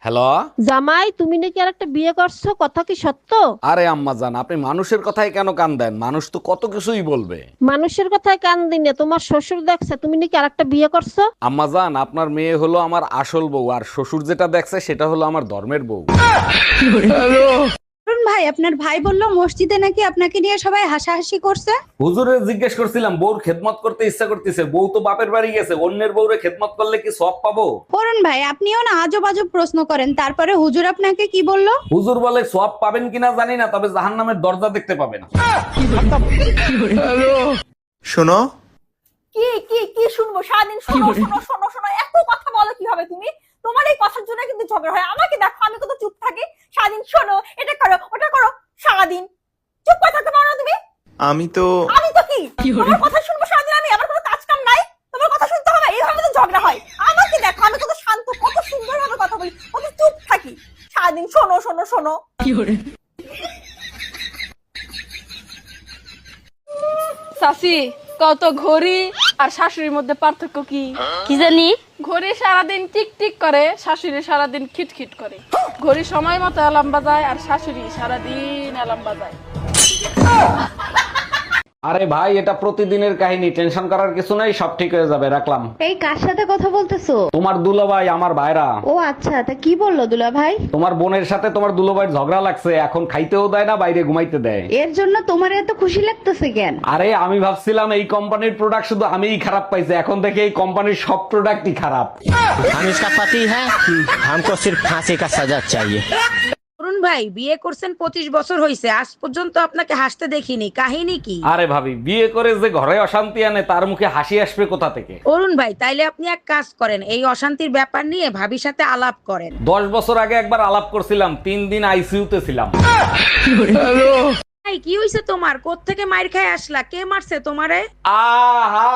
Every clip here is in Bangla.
হ্যালো। জামাই, তুমি নাকি আর একটা বিয়ে করছো, কথা কি সত্য? আরে আম্মা জান, আপনি মানুষের কথায় কেন কান দেন? মানুষ তো কত কিছুই বলবে। মানুষের কথায় কান দিনে তোমার শ্বশুর দেখছে তুমি নাকি আর একটা বিয়ে করছো। আম্মা জান, আপনার মেয়ে হলো আমার আসল বউ, আর শ্বশুর যেটা দেখছে সেটা হলো আমার ধর্মের বউ। অরুণ ভাই, আপনার ভাই বললো মসজিদে নাকি আপনাকে নিয়ে সবাই হাসাহাসি করছে। হুজুরে জিজ্ঞেস করছিলাম বউর খেদমত করতে ইচ্ছা করতেছে, বউ তো বাপের বাড়ি গেছে, অন্যের বউরে খেদমত করলে কি সওয়াব পাবো? অরুণ ভাই, আপনিও না আজব আজব প্রশ্ন করেন। তারপরে হুজুর আপনাকে কি বললো? হুজুর বলে সওয়াব পাবেন কিনা জানি না, তবে জাহান্নামের দরজা দেখতে পাবেন। শোনো, কি কি কি শুনবো সারাদিন? শোনো শোনো শোনো শোনো, এত কথা বলো কিভাবে তুমি? তোমার এই কথার জন্য কিন্তু ঝগড়া হয়। আমাকে দেখো, আমি কত চুপ থাকি সারাদিন। শোনো, এটা করো ওটা করো, সারাদিন চুপ করে থাকতে পারো না তুমি? আমি তো আমি তো কি তোমার কথা শুনবো সারাদিন? আমি আমার কোনো কাজ কাম নাই? তোমার কথা শুনতে হবে? এইভাবে তো ঝগড়া হয়। আমাকে দেখো, আমি কত শান্ত, কত সুন্দর ভাবে কথা বলি, কত চুপ থাকি সারাদিন। শোনো শোনো শোনো। চাচি, কত ঘড়ি আর শাশুড়ির মধ্যে পার্থক্য কি? কি জানি? ঘড়ি সারাদিন টিক টিক করে, শাশুড়ি সারাদিন খিটখিট করে। ঘড়ি সময় মতো অ্যালার্ম বাজায় আর শাশুড়ি সারাদিন অ্যালার্ম বাজায়। আরে ভাই, এটা প্রতিদিনের কাহিনী, টেনশন করার কিছু নাই, সব ঠিক হয়ে যাবে, রাখলাম। এই কার সাথে কথা বলতেছো? তোমার দুলাভাই, আমার ভাইরা। ও আচ্ছা, তা কি বললো দুলা ভাই? তোমার বোনের সাথে তোমার দুলাভাইয়ের ঝগড়া লাগছে, এখন খাইতেও দেয় না, বাইরে ঘুমাইতে দেয়। এর জন্য তোমার এত খুশি লাগতেছে কেন? আরে আমি ভাবছিলাম এই কোম্পানির প্রোডাক্ট শুধু আমিই খারাপ পাইছি, এখন দেখে এই কোম্পানির সব প্রোডাক্টই খারাপ। हम इसका पति है, हमको सिर्फ फांसी का सजा चाहिए। অরুণ ভাই, বিয়ে করছেন 25 বছর হয়েছে, আজ পর্যন্ত আপনাকে হাসতে দেখিনি, কাহিনী কি? আরে ভাবি, বিয়ে করে যে ঘরে অশান্তি আনে তার মুখে হাসি আসবে কোথা থেকে? অরুণ ভাই, তাইলে আপনি এক কাজ করেন, এই অশান্তির ব্যাপার নিয়ে ভাবির সাথে আলাপ করেন। 10 বছর আগে একবার আলাপ করছিলাম, 3 দিন আইসিইউতে ছিলাম। ভাই, কি হইছে তোমার? কোত্থেকে মাইর খায় আসলা? কে মারছে তোমারে? আহা,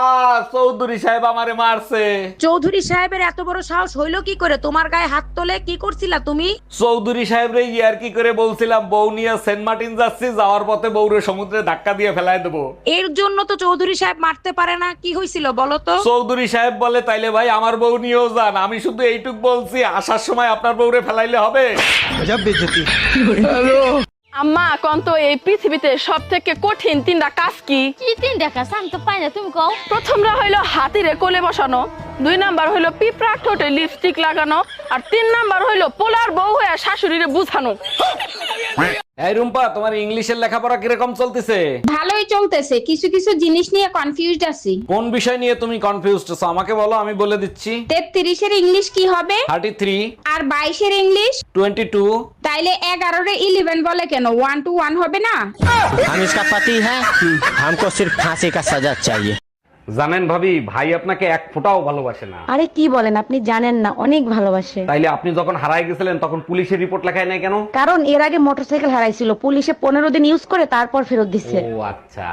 চৌধুরী সাহেব আমারে মারছে। চৌধুরী সাহেবের এত বড় সাহস হইলো কি করে? তোমার গায়ে হাত তোলে? কি করছিলা তুমি? চৌধুরী সাহেব রে ইয়ার কি করে বলছিলাম বউ নিয়ে সেন্ট মার্টিন যাচ্ছি, যাওয়ার পথে বউরে সমুদ্রে ধাক্কা দিয়ে ফেলায় দেবো। এর জন্য তো চৌধুরী সাহেব মারতে পারে না। কি হয়েছিল বলো তো? চৌধুরী সাহেব বলে তাইলে ভাই আমার বউ নিয়েও যান। আমি শুধু এইটুক বলছি, আসার সময় আপনার বউরে ফেলাইলে হবে। আম্মা, কোন তো এই পৃথিবীতে সব থেকে কঠিন 3টা কাজ কি? কি তিন দেখা আমি তো পাই না, তুমি কও। প্রথমটা হইলো হাতিরে কোলে বসানো, 2 নাম্বার হইলো পিঁপড়ার ঠোঁটে লিপস্টিক লাগানো, আর 3 নাম্বার হইলো পোলার বউ হয়ে শাশুড়িরে বুঝানো। এই রুম্পা, তোমার ইংলিশের লেখাপড়া কিরকম চলতেছে? ভালোই চলতেছে, কিছু কিছু জিনিস নিয়ে কনফিউজড আছি। কোন বিষয় নিয়ে তুমি কনফিউজড আছো আমাকে বলো, আমি বলে দিচ্ছি। 33 এর ইংলিশ কি হবে? 33, আর 22 এর ইংলিশ? 22। তাইলে 11 এর 11 বলে কেন? 1 to 1 হবে না? हम इसका पति है, हमको सिर्फ फांसी का सजा चाहिए। জানেন ভাবি, ভাই আপনাকে এক ফোঁটাও ভালোবাসে না। আরে কি বলেন, আপনি জানেন না, অনেক ভালোবাসে। তাইলে আপনি যখন হারায় গেছিলেন তখন পুলিশের রিপোর্ট লেখায় নাই কেন? কারণ এর আগে মোটরসাইকেল হারাইছিল, পুলিশে 15 দিন ইউজ করে তারপর ফেরত দিচ্ছে। ও আচ্ছা।